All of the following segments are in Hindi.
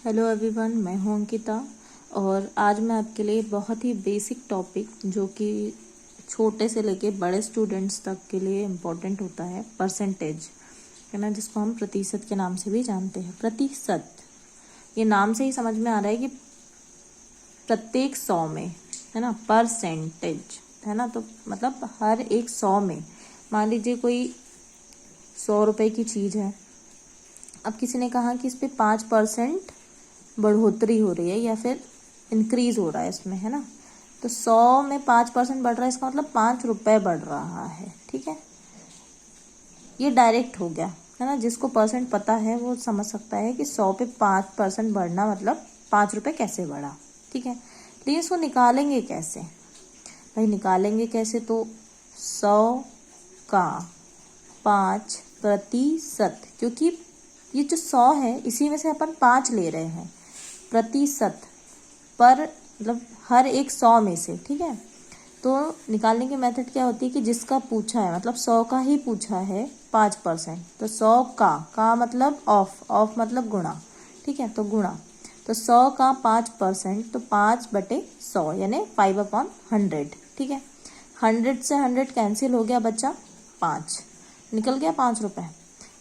हेलो एवरीवन, मैं हूं अंकिता और आज मैं आपके लिए बहुत ही बेसिक टॉपिक जो कि छोटे से लेके बड़े स्टूडेंट्स तक के लिए इम्पोर्टेंट होता है, परसेंटेज है ना, जिसको हम प्रतिशत के नाम से भी जानते हैं। प्रतिशत, ये नाम से ही समझ में आ रहा है कि प्रत्येक 100 में, है ना, परसेंटेज है ना, तो मतलब हर एक 100 में। मान लीजिए कोई 100 रुपए की चीज़ है, अब किसी ने कहा कि इस पे 5% बढ़ोतरी हो रही है या फिर इंक्रीज हो रहा है इसमें, है ना, तो 100 में 5% बढ़ रहा है, इसका मतलब 5 रुपए बढ़ रहा है। ठीक है, ये डायरेक्ट हो गया, है ना। जिसको परसेंट पता है वो समझ सकता है कि 100 पे 5% बढ़ना मतलब 5 रुपए कैसे बढ़ा। ठीक है, लेकिन इसको निकालेंगे कैसे भाई? निकालेंगे कैसे? तो 100 का 5%, क्योंकि ये जो 100 है इसी में से अपन 5 ले रहे हैं, प्रतिशत पर मतलब हर एक 100 में से। ठीक है, तो निकालने की मेथड क्या होती है कि जिसका पूछा है, मतलब 100 का ही पूछा है 5%, तो 100 का मतलब ऑफ मतलब गुणा। ठीक है, तो गुणा, तो 100 का 5%, तो 5/100 यानी 5/100। ठीक है, 100 से 100 कैंसिल हो गया, बचा 5, निकल गया 5 रुपए।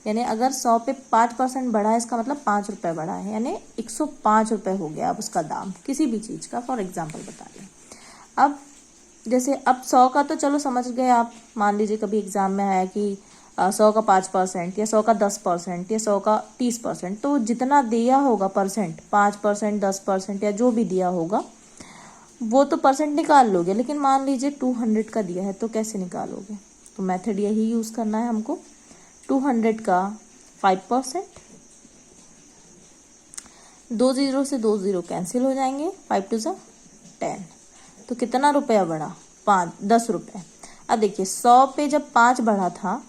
यानी अगर 100 पे 5% बढ़ा है, इसका मतलब 5 रुपए बढ़ा है, यानी 105 रुपए हो गया अब उसका दाम किसी भी चीज़ का। फॉर एग्जांपल बता रहे हैं। अब जैसे अब 100 का तो चलो समझ गए आप। मान लीजिए कभी एग्जाम में आया कि 100 का 5% या 100 का 10% या 100 का 30%, तो जितना दिया होगा परसेंट, 5%, 10% या जो भी दिया होगा वो तो परसेंट निकाल लोगे। लेकिन मान लीजिए 200 का दिया है, तो कैसे निकालोगे? तो मेथड यही यूज़ करना है हमको। 200 का 5%, 2 जीरो से 2 जीरो कैंसिल हो जाएंगे, 5 टू 10, तो कितना रुपया बढ़ा? 10 रुपये। अब देखिए 100 पे जब 5 बढ़ा था,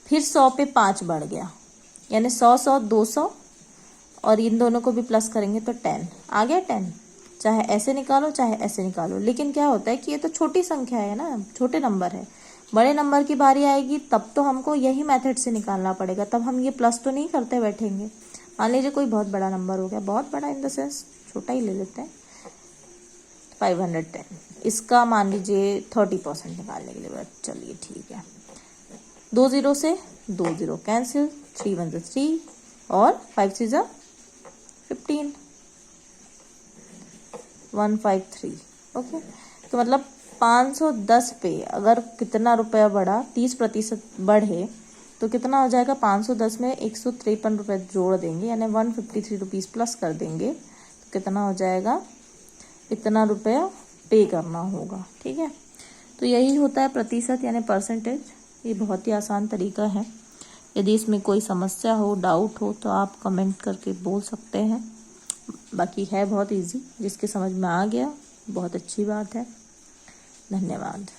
फिर 100 पे 5 बढ़ गया, यानी 100 200, और इन दोनों को भी प्लस करेंगे तो 10 आ गया। 10 चाहे ऐसे निकालो चाहे ऐसे निकालो, लेकिन क्या होता है कि ये तो छोटी संख्या है ना, छोटे नंबर है। बड़े नंबर की बारी आएगी तब तो हमको यही मेथड से निकालना पड़ेगा, तब हम ये प्लस तो नहीं करते बैठेंगे। मान लीजिए कोई बहुत बड़ा नंबर हो गया, बहुत बड़ा इन द सेंस छोटा ही ले लेते हैं, 510, इसका मान लीजिए 30% निकालने के लिए। चलिए ठीक है, 2 जीरो से 2 जीरो कैंसिल, 3 1 3 और 5 6 15, 153। ओके, तो मतलब 510 पे अगर कितना रुपया बढ़ा, 30% बढ़े, तो कितना हो जाएगा? 510 में 153 रुपये जोड़ देंगे, यानी 153 रुपीज़ प्लस कर देंगे, तो कितना हो जाएगा? इतना रुपया पे करना होगा। ठीक है, तो यही होता है प्रतिशत यानी परसेंटेज। ये बहुत ही आसान तरीका है। यदि इसमें कोई समस्या हो, डाउट हो, तो आप कमेंट करके बोल सकते हैं। बाकी है बहुत इजी, जिसके समझ में आ गया बहुत अच्छी बात है। धन्यवाद।